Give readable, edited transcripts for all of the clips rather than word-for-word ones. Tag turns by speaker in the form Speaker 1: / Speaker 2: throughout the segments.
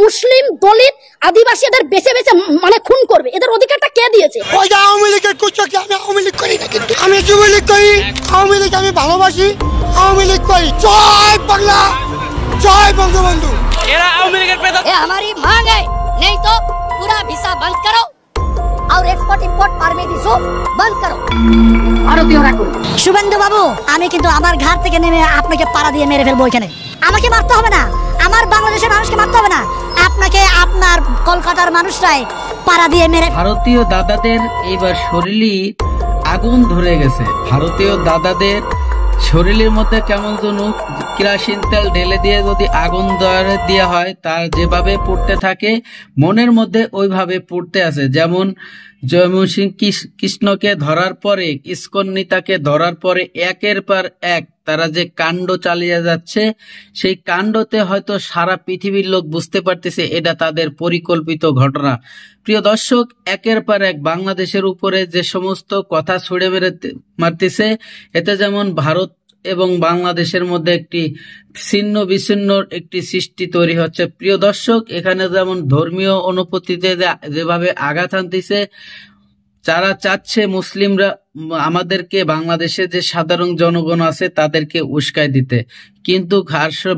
Speaker 1: মুসলিম দলিত আদিবাসী এদের বেছে বেছে মানে খুন করবে, এদের অধিকারটা কে দিয়েছে?
Speaker 2: ওই আওয়ামী লীগের কুচকে আমি আওয়ামী লীগ করি না, কিন্তু আমি যুবলীগ করি। আওয়ামী লীগ আমি ভালোবাসি, আওয়ামী লীগ করি। জয় বাংলা, জয় বঙ্গবন্ধু।
Speaker 3: এরা আওয়ামী লীগের পেদা।
Speaker 1: ये हमारी मांग है, नहीं तो पूरा वीसा बंद करो और एक्सपोर्ट इंपोर्ट परमिट इशू बंद करो।
Speaker 4: শুভেন্দু বাবু, আমি কিন্তু আমার ঘাট থেকে নেমে আপনাকে পাড়া দিয়ে মেরে ফেলবো। এখানে আমাকে মারতে হবে না, আমার বাংলাদেশের মানুষকে মারতে হবে না, আপনাকে আপনার কলকাতার মানুষরাই পাড়া দিয়ে মেরে।
Speaker 5: ভারতীয় দাদাদের এইবার শরীরে আগুন ধরে গেছে। ভারতীয় দাদাদের শরীরের মধ্যে কেমন যেন কেরোসিন তেল ঢেলে দিয়ে যদি আগুন দেওয়া হয়, তার যেভাবে পড়তে থাকে মনের মধ্যে ওইভাবে পড়তে আছে। যেমন জয়মসিং কৃষ্ণকে ধরার পরে, ইস্কন নেতাকে ধরার পরে একের পর এক তারা যে কাণ্ড চালিয়ে যাচ্ছে, সেই কাণ্ডতে হয়তো সারা পৃথিবীর লোক বুঝতে পারতেছে এটা তাদের পরিকল্পিত ঘটনা। প্রিয় দর্শক, একের পর এক বাংলাদেশের উপরে যে সমস্ত কথা ছুড়ে মারতেছে, এতে যেমন ভারত এবং বাংলাদেশের মধ্যে একটি ছিন্ন বিচ্ছিন্ন একটি সৃষ্টি তৈরি হচ্ছে। প্রিয় দর্শক, এখানে যেমন ধর্মীয় অনুভূতিতে যেভাবে আঘাত আনতেছে, যারা চাচ্ছে মুসলিমরা আমাদেরকে, বাংলাদেশে যে সাধারণ জনগণ আছে তাদেরকে উস্কাই দিতে, কিন্তু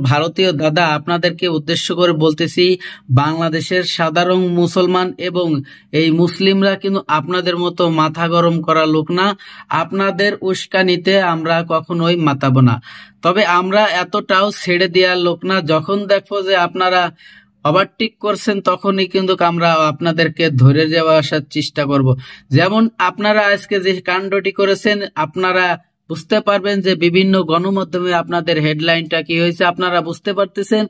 Speaker 5: ভারতীয় দাদা আপনাদেরকে উদ্দেশ্য করে বলতেছি, বাংলাদেশের সাধারণ মুসলমান এবং এই মুসলিমরা কিন্তু আপনাদের মতো মাথা গরম করা লোক না। আপনাদের উস্কানিতে আমরা কখনোই মাতাবো না, তবে আমরা এতটাও ছেড়ে দেওয়ার লোক না। যখন দেখবো যে আপনারা ওভারটেক করছেন, তখনই কিন্তু আমরা আপনাদেরকে ধরে যাওয়া আসার চেষ্টা করব। যেমন আপনারা আজকে যে কাণ্ডটি করেছেন, আপনারা বুঝতে পারবেন যে বিভিন্ন গণমাধ্যমে আপনাদের হেডলাইনটা কি হয়েছে, আপনারা বুঝতে পারতেছেন।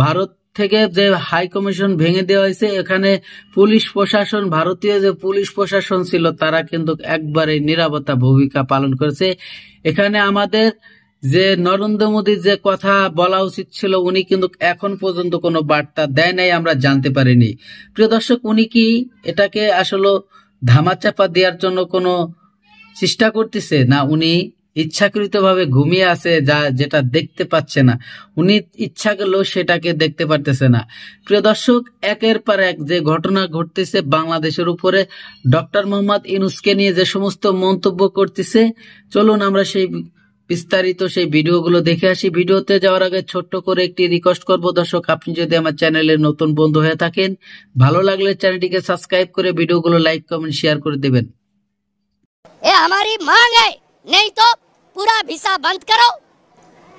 Speaker 5: ভারত থেকে যে হাই কমিশন ভেঙে দেওয়া হয়েছে, এখানে পুলিশ প্রশাসন, ভারতীয় যে পুলিশ প্রশাসন ছিল, তারা কিন্তু একবারে নিরাপত্তা ভূমিকা পালন করেছে। এখানে আমাদের যে নরেন্দ্র মোদীর যে কথা বলা উচিত ছিল, উনি কিন্তু এখন পর্যন্ত কোনো বার্তা দেয় নাই, আমরা জানতে পারিনি। প্রিয় দর্শক, উনি কি এটাকে আসলে ধামাচাপা দেওয়ার জন্য কোনো চেষ্টা করতেছে, না উনি ইচ্ছাকৃতভাবে ঘুমিয়ে আছে, যেটা দেখতে পাচ্ছে না? উনি ইচ্ছা করলেও সেটাকে দেখতে পারতেছে না। প্রিয় দর্শক, একের পর এক যে ঘটনা ঘটতেছে বাংলাদেশের উপরে, ডক্টর মোহাম্মদ ইউনূসকে নিয়ে যে সমস্ত মন্তব্য করতেছে, চলুন আমরা সেই বিস্তারিত সেই ভিডিওগুলো দেখে আসি। ভিডিওতে যাওয়ার আগে ছোট্ট করে একটি রিকোয়েস্ট করব, দর্শক আপনি যদি আমার চ্যানেলের নতুন বন্ধু হয়ে থাকেন, ভালো লাগলে চ্যানেলটিকে সাবস্ক্রাইব করে ভিডিওগুলো লাইক কমেন্ট শেয়ার করে দেবেন।
Speaker 1: ये हमारी मांग है, नहीं तो पूरा वीसा बंद करो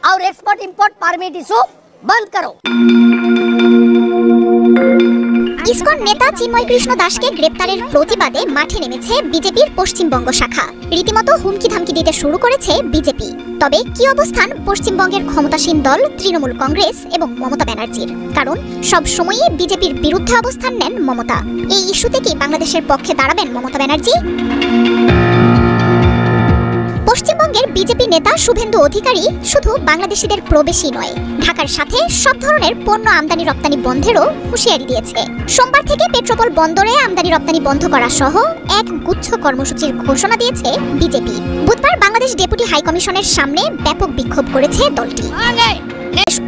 Speaker 1: और एक्सपोर्ट इंपोर्ट परमिट इशू बंद करो।
Speaker 6: ইসকন নেতা চিন্ময় কৃষ্ণ দাসকে গ্রেপ্তারের প্রতিবাদে মাঠে নেমেছে বিজেপির পশ্চিমবঙ্গ শাখা। রীতিমতো হুমকি ধামকি দিতে শুরু করেছে বিজেপি। তবে কি অবস্থান পশ্চিমবঙ্গের ক্ষমতাসীন দল তৃণমূল কংগ্রেস এবং মমতা ব্যানার্জির? কারণ সব সময়ই বিজেপির বিরুদ্ধে অবস্থান নেন মমতা। এই ইস্যুতে কি বাংলাদেশের পক্ষে দাঁড়াবেন মমতা ব্যানার্জি? পশ্চিমবঙ্গের বিজেপি নেতা শুভেন্দু অধিকারী শুধু বাংলাদেশিদের প্রবেশই নয়, ঢাকার সাথে সব ধরনের পণ্য আমদানি রপ্তানি বন্ধেরও হুঁশিয়ারি দিয়েছে। সোমবার থেকে পেট্রোপোল বন্দরে আমদানি রপ্তানি বন্ধ করা সহ এক গুচ্ছ কর্মসূচির ঘোষণা দিয়েছে বিজেপি। বুধবার বাংলাদেশ ডেপুটি হাইকমিশনের সামনে ব্যাপক বিক্ষোভ করেছে দলটি।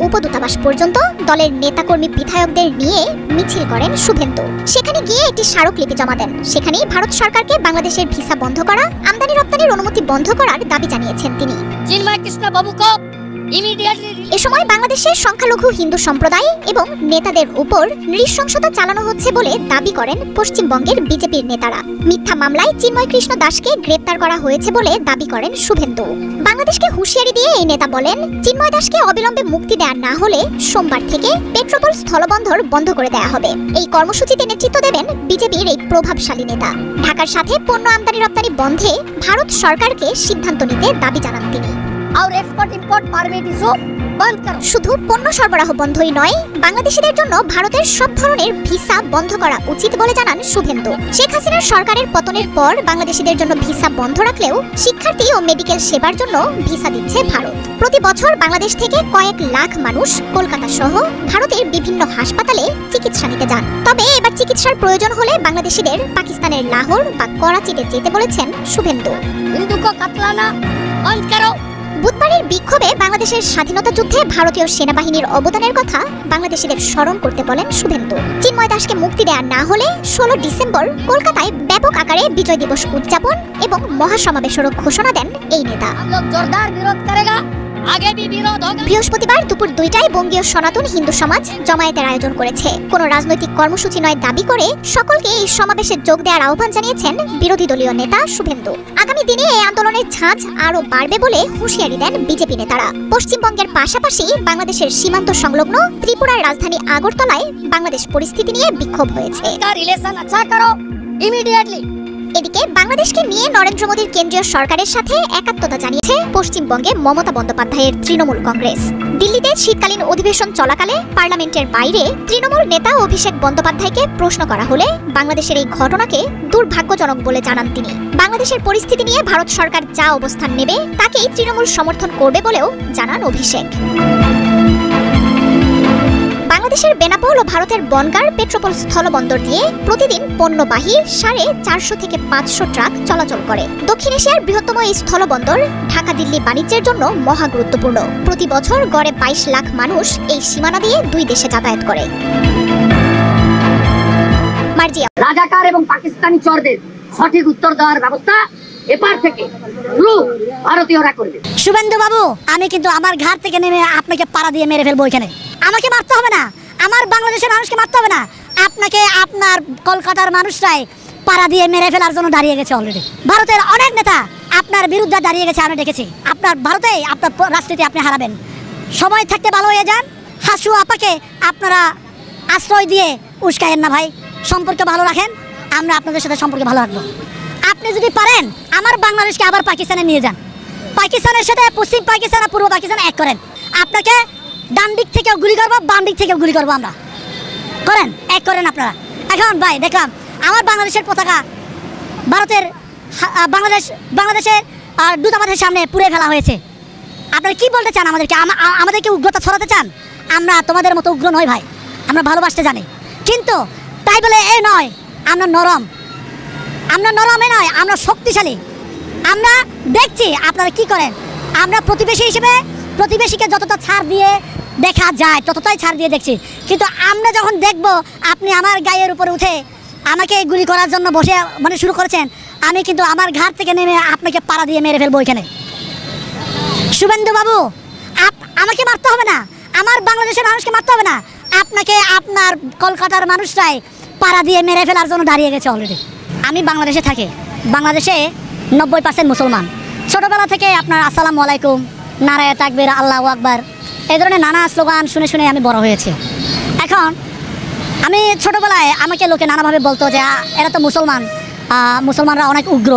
Speaker 6: উপদূতাবাস পর্যন্ত দলের নেতাকর্মী বিধায়কদের নিয়ে মিছিল করেন শুভেন্দু। সেখানে গিয়ে একটি স্মারকলিপি জমা দেন। সেখানেই ভারত সরকারকে বাংলাদেশের ভিসা বন্ধ করা, আমদানি রপ্তানির অনুমতি বন্ধ করার দাবি জানিয়েছেন তিনি।
Speaker 1: চিন্ময় কৃষ্ণ বাবুকে
Speaker 6: এ সময় বাংলাদেশের সংখ্যালঘু হিন্দু সম্প্রদায় এবং নেতাদের উপর নৃশংসতা চালানো হচ্ছে বলে দাবি করেন পশ্চিমবঙ্গের বিজেপির নেতারা। মিথ্যা মামলায় চিন্ময় কৃষ্ণ দাসকে গ্রেপ্তার করা হয়েছে বলে দাবি করেন শুভেন্দু। বাংলাদেশকে হুঁশিয়ারি দিয়ে এই নেতা বলেন, চিন্ময় দাসকে অবিলম্বে মুক্তি দেওয়া না হলে সোমবার থেকে পেট্রোপোল স্থলবন্দর বন্ধ করে দেওয়া হবে। এই কর্মসূচিতে নেতৃত্ব দেবেন বিজেপির এই প্রভাবশালী নেতা। ঢাকার সাথে পণ্য আমদানি রপ্তানি বন্ধে ভারত সরকারকে সিদ্ধান্ত নিতে দাবি জানান তিনি।
Speaker 1: और एक्सपोर्ट इंपोर्ट परमिट इशू बंद करो।
Speaker 6: শুধু পণ্য সরবরাহ বন্ধই নয়, বাংলাদেশিদের জন্য ভারতের সব ধরনের ভিসা বন্ধ করা উচিত বলে জানান শুভেন্দু। শেখ হাসিনার সরকারের পতনের পর বাংলাদেশিদের জন্য ভিসা বন্ধ রাখলেও শিক্ষার্থী ও মেডিকেল সেবার জন্য ভিসা দিচ্ছে ভারত। প্রতি বছর বাংলাদেশ থেকে কয়েক লাখ মানুষ কলকাতা সহ ভারতের বিভিন্ন হাসপাতালে চিকিৎসা নিতে যান। তবে এবার চিকিৎসার প্রয়োজন হলে বাংলাদেশিদের পাকিস্তানের লাহোর বা করাচিতে যেতে বলেছেন শুভেন্দু।
Speaker 1: हिंदू को कतलाना बंद करो।
Speaker 6: বুধবারের বিক্ষোভে বাংলাদেশের স্বাধীনতা যুদ্ধে ভারতীয় সেনাবাহিনীর অবদানের কথা বাংলাদেশিদের স্মরণ করতে বলেন শুভেন্দু। চিন্ময় দাসকে মুক্তি দেওয়া না হলে ১৬ ডিসেম্বর কলকাতায় ব্যাপক আকারে বিজয় দিবস উদযাপন এবং মহাসমাবেশেরও ঘোষণা দেন এই নেতা।
Speaker 1: जोरदार विरोध करेगा, आगे भी विरोध होगा।
Speaker 6: বৃহস্পতিবার দুপুর ২টায় বঙ্গীয় সনাতন হিন্দু সমাজ জমায়েতের আয়োজন করেছে। কোনো রাজনৈতিক কর্মসূচি নয় দাবি করে সকলকে এই সমাবেশে যোগ দেওয়ার আহ্বান জানিয়েছেন বিরোধী দলীয় নেতা শুভেন্দু। আগামী দিনে এই আন্দোলনের ঝাঁজ আরও বাড়বে বলে হুঁশিয়ারি দেন বিজেপি নেতারা। পশ্চিমবঙ্গের পাশাপাশি বাংলাদেশের সীমান্ত সংলগ্ন ত্রিপুরার রাজধানী আগরতলায় বাংলাদেশ পরিস্থিতি নিয়ে বিক্ষোভ হয়েছে।
Speaker 1: का रिलेशन अच्छा करो इमीडिएटली।
Speaker 6: এদিকে বাংলাদেশকে নিয়ে নরেন্দ্র মোদীর কেন্দ্রীয় সরকারের সাথে একাত্মতা জানিয়েছে পশ্চিমবঙ্গে মমতা বন্দ্যোপাধ্যায়ের তৃণমূল কংগ্রেস। দিল্লিতে শীতকালীন অধিবেশন চলাকালে পার্লামেন্টের বাইরে তৃণমূল নেতা অভিষেক বন্দ্যোপাধ্যায়কে প্রশ্ন করা হলে বাংলাদেশের এই ঘটনাকে দুর্ভাগ্যজনক বলে জানান তিনি। বাংলাদেশের পরিস্থিতি নিয়ে ভারত সরকার যা অবস্থান নেবে তাকেই তৃণমূল সমর্থন করবে বলেও জানান অভিষেক। বাংলাদেশের বেনাপোল ও ভারতের বনগাঁর পেট্রোপোল স্থলবন্দর দিয়ে প্রতিদিন পণ্যবাহী ৫৫০ থেকে ৫০০ ট্রাক চলাচল করে। দক্ষিণ এশিয়ার বৃহত্তম এই স্থলবন্দর ঢাকা দিল্লি বাণিজ্যের জন্য মহা গুরুত্বপূর্ণ। প্রতি বছর গড়ে ২২ লাখ মানুষ এই সীমানা দিয়ে দুই দেশে যাতায়াত করে। মার্জিয়া
Speaker 1: রাজাকার এবং পাকিস্তানি চোরদের সঠিক উত্তর দেওয়ার ব্যবস্থা এপার থেকে পুরো ভারতীয়রা করবে।
Speaker 4: শুভেন্দু বাবু, আমি কিন্তু আমার ঘাট থেকে নেমে আপনাকে পাড়া দিয়ে মেরে ফেলবো। এখানে আমাকে মারতে হবে না, আমার বাংলাদেশের মানুষকে মারতে হবে না, আপনাকে আপনার কলকাতার মানুষরাই পাড়া দিয়ে মেরে ফেলার জন্য দাঁড়িয়ে গেছে। অলরেডি ভারতের অনেক নেতা আপনার বিরুদ্ধে দাঁড়িয়ে গেছে। আমি দেখেছি আপনার ভারতে আপনার রাজনীতি আপনি হারাবেন। সময় থাকতে ভালো হয়ে যান। হাসু আপাকে আপনারা আশ্রয় দিয়ে উস্কায়েন না ভাই, সম্পর্ক ভালো রাখেন। আমরা আপনাদের সাথে সম্পর্ক ভালো রাখবো। আপনি যদি পারেন আমার বাংলাদেশকে আবার পাকিস্তানে নিয়ে যান, পাকিস্তানের সাথে পশ্চিম পাকিস্তান আর পূর্ব পাকিস্তান এক করেন। আপনাকে ডান দিক থেকেও গুলি করবো, বাম দিক থেকেও গুলি করবো। আমরা করেন, এক করেন আপনারা। এখন ভাই দেখলাম আমার বাংলাদেশের পতাকা ভারতের বাংলাদেশের দূতাবাসের সামনে পুড়ে ফেলা হয়েছে। আপনারা কি বলতে চান আমাদেরকে? আমাদেরকে উগ্রতা ছড়াতে চান? আমরা তোমাদের মতো উগ্র নয় ভাই, আমরা ভালোবাসতে জানি। কিন্তু তাই বলে এ নয় আমরা নরম, নয়, আমরা শক্তিশালী। আমরা দেখছি আপনারা কি করেন। আমরা প্রতিবেশী হিসেবে প্রতিবেশীকে যতটা ছাড় দিয়ে দেখা যায় ততটাই ছাড় দিয়ে দেখছি। কিন্তু আমরা যখন দেখব আপনি আমার গায়ের উপরে উঠে আমাকে গুলি করার জন্য শুরু করেছেন, আমি কিন্তু আমার ঘাট থেকে নেমে আপনাকে পাড়া দিয়ে মেরে ফেলবো। এখানে শুভেন্দু বাবু, আমাকে মারতে হবে না, আমার বাংলাদেশের মানুষকে মারতে হবে না, আপনাকে আপনার কলকাতার মানুষরাই পাড়া দিয়ে মেরে ফেলার জন্য দাঁড়িয়ে গেছে অলরেডি। আমি বাংলাদেশে থাকি, বাংলাদেশে 90% মুসলমান। ছোটোবেলা থেকে আপনার আসসালামু আলাইকুম, নারায়ে তাকবীর, আল্লাহু আকবার, এই ধরনের নানা স্লোগান শুনে শুনে আমি বড় হয়েছি। এখন আমি ছোটোবেলায় আমাকে লোকে নানাভাবে বলতো যে এরা তো মুসলমানরা অনেক উগ্র,